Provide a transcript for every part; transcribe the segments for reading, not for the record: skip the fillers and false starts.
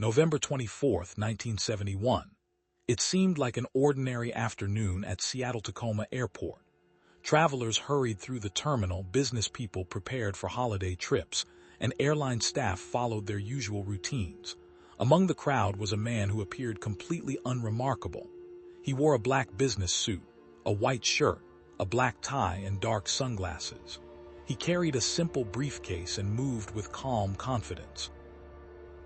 November 24, 1971. It seemed like an ordinary afternoon at Seattle-Tacoma Airport. Travelers hurried through the terminal, business people prepared for holiday trips, and airline staff followed their usual routines. Among the crowd was a man who appeared completely unremarkable. He wore a black business suit, a white shirt, a black tie, and dark sunglasses. He carried a simple briefcase and moved with calm confidence.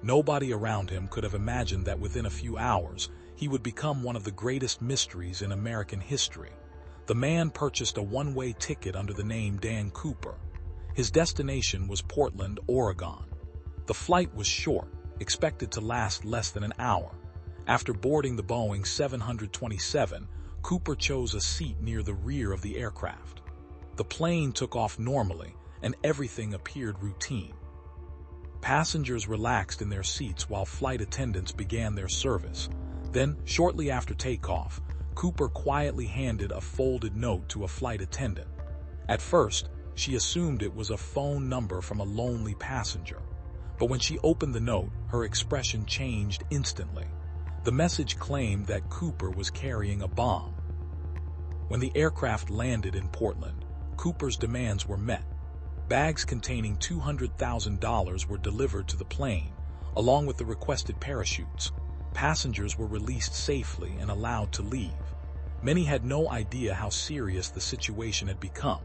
Nobody around him could have imagined that within a few hours, he would become one of the greatest mysteries in American history. The man purchased a one-way ticket under the name Dan Cooper. His destination was Portland, Oregon. The flight was short, expected to last less than an hour. After boarding the Boeing 727, Cooper chose a seat near the rear of the aircraft. The plane took off normally, and everything appeared routine. Passengers relaxed in their seats while flight attendants began their service. Then, shortly after takeoff, Cooper quietly handed a folded note to a flight attendant. At first, she assumed it was a phone number from a lonely passenger. But when she opened the note, her expression changed instantly. The message claimed that Cooper was carrying a bomb. When the aircraft landed in Portland, Cooper's demands were met. Bags containing $200,000 were delivered to the plane, along with the requested parachutes. Passengers were released safely and allowed to leave. Many had no idea how serious the situation had become.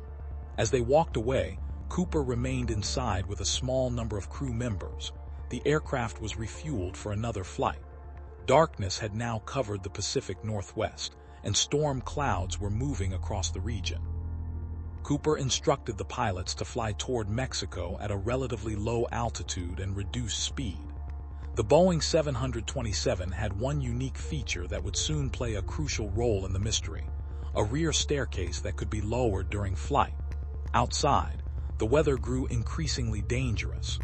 As they walked away, Cooper remained inside with a small number of crew members. The aircraft was refueled for another flight. Darkness had now covered the Pacific Northwest, and storm clouds were moving across the region. Cooper instructed the pilots to fly toward Mexico at a relatively low altitude and reduce speed. The Boeing 727 had one unique feature that would soon play a crucial role in the mystery: a rear staircase that could be lowered during flight. Outside, the weather grew increasingly dangerous.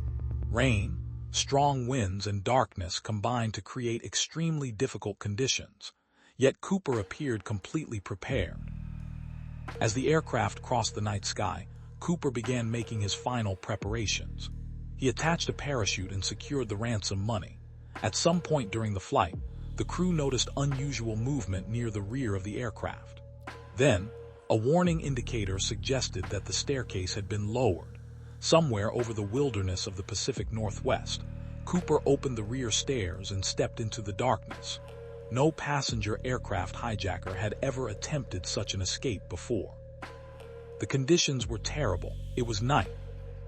Rain, strong winds, and darkness combined to create extremely difficult conditions. Yet Cooper appeared completely prepared. As the aircraft crossed the night sky, Cooper began making his final preparations. He attached a parachute and secured the ransom money. At some point during the flight, the crew noticed unusual movement near the rear of the aircraft. Then, a warning indicator suggested that the staircase had been lowered. Somewhere over the wilderness of the Pacific Northwest, Cooper opened the rear stairs and stepped into the darkness. No passenger aircraft hijacker had ever attempted such an escape before. The conditions were terrible. It was night.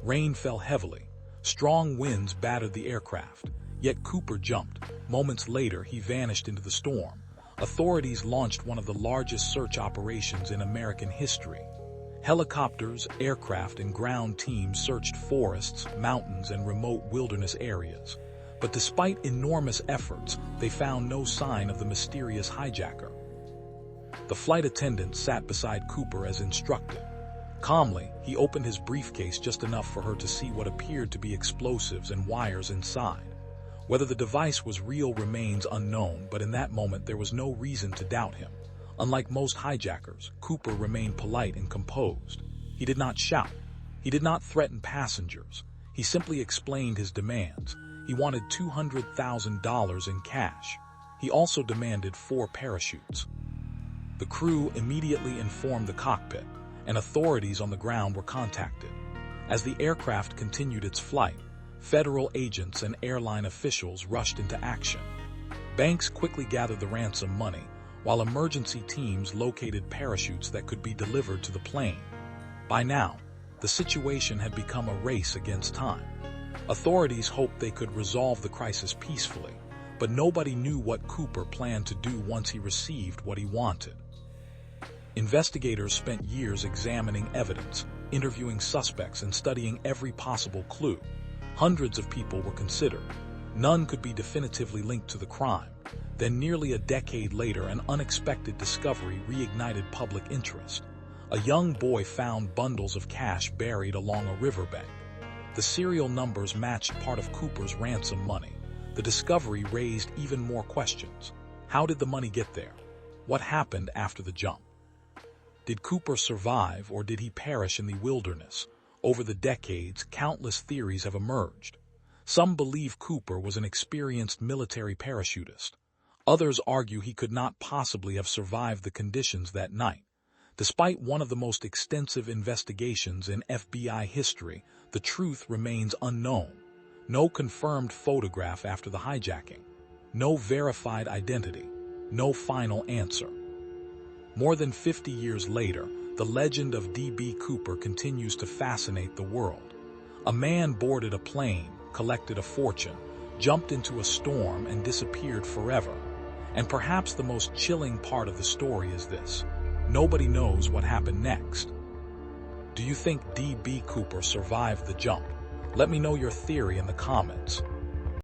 Rain fell heavily. Strong winds battered the aircraft. Yet Cooper jumped. Moments later, he vanished into the storm. Authorities launched one of the largest search operations in American history. Helicopters, aircraft, and ground teams searched forests, mountains, and remote wilderness areas. But despite enormous efforts, they found no sign of the mysterious hijacker. The flight attendant sat beside Cooper as instructed. Calmly, he opened his briefcase just enough for her to see what appeared to be explosives and wires inside. Whether the device was real remains unknown, but in that moment there was no reason to doubt him. Unlike most hijackers, Cooper remained polite and composed. He did not shout. He did not threaten passengers. He simply explained his demands. He wanted $200,000 in cash. He also demanded 4 parachutes. The crew immediately informed the cockpit, and authorities on the ground were contacted. As the aircraft continued its flight, federal agents and airline officials rushed into action. Banks quickly gathered the ransom money, while emergency teams located parachutes that could be delivered to the plane. By now, the situation had become a race against time. Authorities hoped they could resolve the crisis peacefully, but nobody knew what Cooper planned to do once he received what he wanted. Investigators spent years examining evidence, interviewing suspects, and studying every possible clue. Hundreds of people were considered. None could be definitively linked to the crime. Then, nearly a decade later, an unexpected discovery reignited public interest. A young boy found bundles of cash buried along a riverbank. The serial numbers matched part of Cooper's ransom money. The discovery raised even more questions. How did the money get there? What happened after the jump? Did Cooper survive, or did he perish in the wilderness? Over the decades, countless theories have emerged. Some believe Cooper was an experienced military parachutist. Others argue he could not possibly have survived the conditions that night. Despite one of the most extensive investigations in FBI history, the truth remains unknown. No confirmed photograph after the hijacking. No verified identity. No final answer. More than 50 years later, the legend of D.B. Cooper continues to fascinate the world. A man boarded a plane, collected a fortune, jumped into a storm, and disappeared forever. And perhaps the most chilling part of the story is this: nobody knows what happened next. Do you think D.B. Cooper survived the jump? Let me know your theory in the comments.